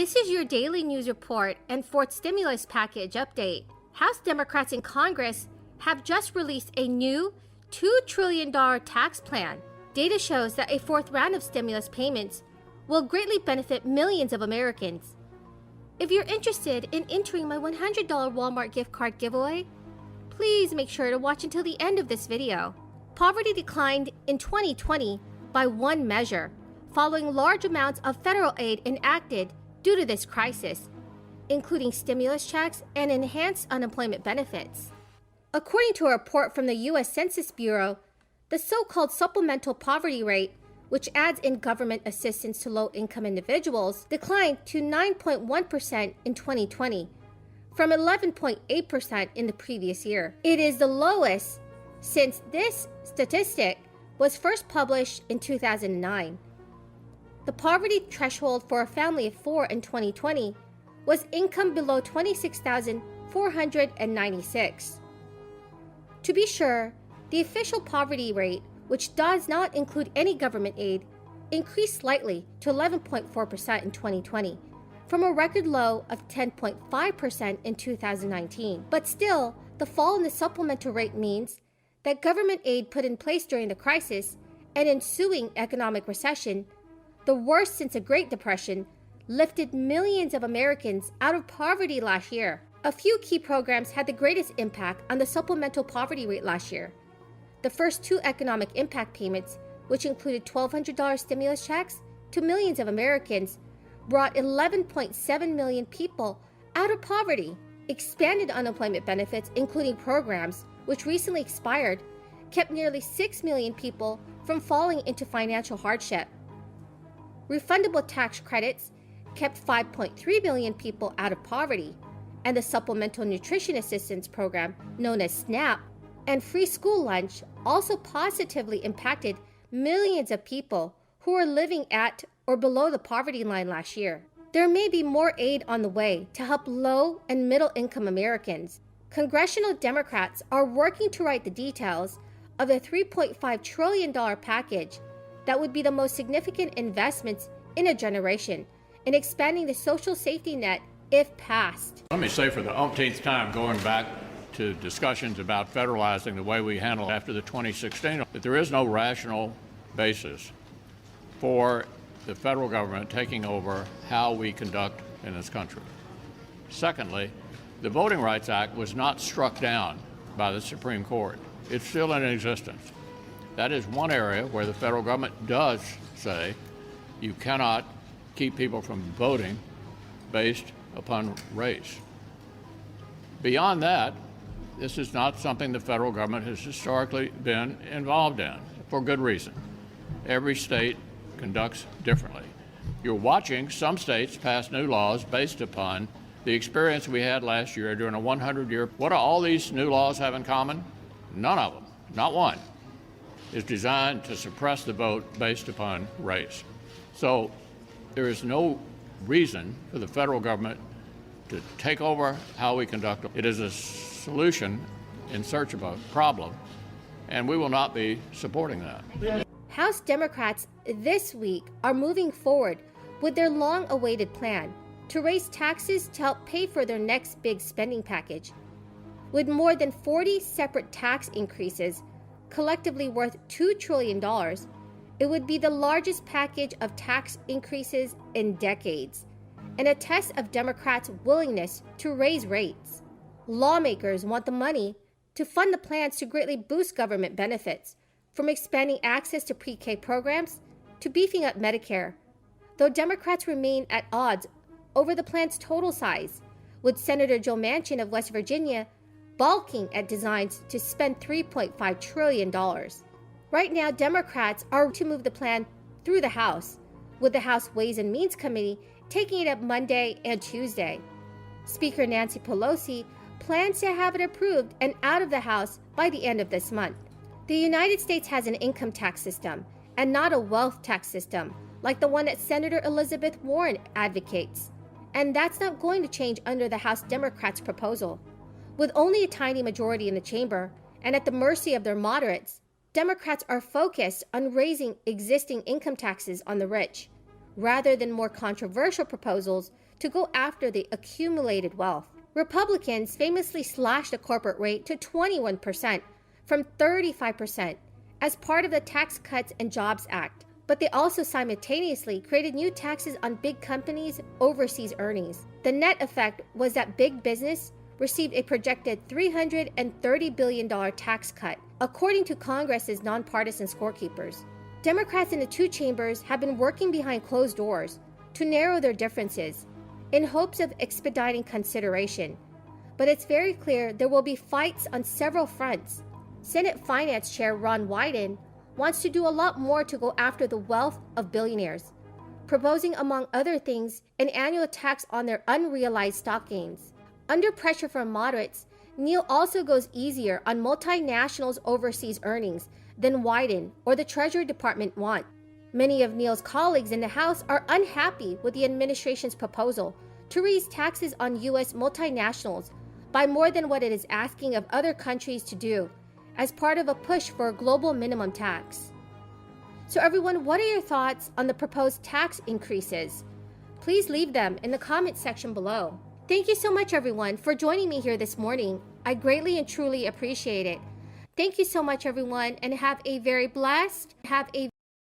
This is your daily news report and fourth stimulus package update. House Democrats in Congress have just released a new $2 trillion tax plan. Data shows that a fourth round of stimulus payments will greatly benefit millions of Americans. If you're interested in entering my $100 Walmart gift card giveaway, please make sure to watch until the end of this video. Poverty declined in 2020 by one measure, following large amounts of federal aid enacted due to this crisis, including stimulus checks and enhanced unemployment benefits. According to a report from the U.S. Census Bureau, the so-called supplemental poverty rate, which adds in government assistance to low-income individuals, declined to 9.1% in 2020, from 11.8% in the previous year. It is the lowest since this statistic was first published in 2009. The poverty threshold for a family of four in 2020 was income below $26,496. To be sure, the official poverty rate, which does not include any government aid, increased slightly to 11.4% in 2020, from a record low of 10.5% in 2019. But still, the fall in the supplemental rate means that government aid put in place during the crisis and ensuing economic recession, the worst since the Great Depression, lifted millions of Americans out of poverty last year. A few key programs had the greatest impact on the supplemental poverty rate last year. The first two economic impact payments, which included $1,200 stimulus checks to millions of Americans, brought 11.7 million people out of poverty. Expanded unemployment benefits, including programs which recently expired, kept nearly 6 million people from falling into financial hardship. Refundable tax credits kept 5.3 million people out of poverty, and the Supplemental Nutrition Assistance Program, known as SNAP, and free school lunch also positively impacted millions of people who were living at or below the poverty line last year. There may be more aid on the way to help low and middle-income Americans. Congressional Democrats are working to write the details of the $3.5 trillion package that would be the most significant investments in a generation in expanding the social safety net if passed. Let me say for the umpteenth time, going back to discussions about federalizing the way we handle after the 2016, that there is no rational basis for the federal government taking over how we conduct in this country. Secondly, the Voting Rights Act was not struck down by the Supreme Court. It's still in existence. That is one area where the federal government does say you cannot keep people from voting based upon race. Beyond that, this is not something the federal government has historically been involved in, for good reason. Every state conducts differently. You're watching some states pass new laws based upon the experience we had last year during a 100-year. What do all these new laws have in common? None of them, not one, is designed to suppress the vote based upon race. So there is no reason for the federal government to take over how we conduct it. It is a solution in search of a problem, and we will not be supporting that. House Democrats this week are moving forward with their long-awaited plan to raise taxes to help pay for their next big spending package. With more than 40 separate tax increases, collectively worth $2 trillion, it would be the largest package of tax increases in decades, and a test of Democrats' willingness to raise rates. Lawmakers want the money to fund the plans to greatly boost government benefits, from expanding access to pre-K programs to beefing up Medicare, though Democrats remain at odds over the plan's total size, with Senator Joe Manchin of West Virginia balking at designs to spend $3.5 trillion. Right now, Democrats are to move the plan through the House, with the House Ways and Means Committee taking it up Monday and Tuesday. Speaker Nancy Pelosi plans to have it approved and out of the House by the end of this month. The United States has an income tax system and not a wealth tax system like the one that Senator Elizabeth Warren advocates. And that's not going to change under the House Democrats' proposal. With only a tiny majority in the chamber and at the mercy of their moderates, Democrats are focused on raising existing income taxes on the rich, rather than more controversial proposals to go after the accumulated wealth. Republicans famously slashed the corporate rate to 21% from 35% as part of the Tax Cuts and Jobs Act, but they also simultaneously created new taxes on big companies' overseas earnings. The net effect was that big business received a projected $330 billion tax cut, according to Congress's nonpartisan scorekeepers. Democrats in the two chambers have been working behind closed doors to narrow their differences in hopes of expediting consideration. But it's very clear there will be fights on several fronts. Senate Finance Chair Ron Wyden wants to do a lot more to go after the wealth of billionaires, proposing, among other things, an annual tax on their unrealized stock gains. Under pressure from moderates, Neal also goes easier on multinationals' overseas earnings than Wyden or the Treasury Department want. Many of Neal's colleagues in the House are unhappy with the administration's proposal to raise taxes on U.S. multinationals by more than what it is asking of other countries to do as part of a push for a global minimum tax. So everyone, what are your thoughts on the proposed tax increases? Please leave them in the comment section below. Thank you so much, everyone, for joining me here this morning. I greatly and truly appreciate it. Thank you so much, everyone, and have a very blessed,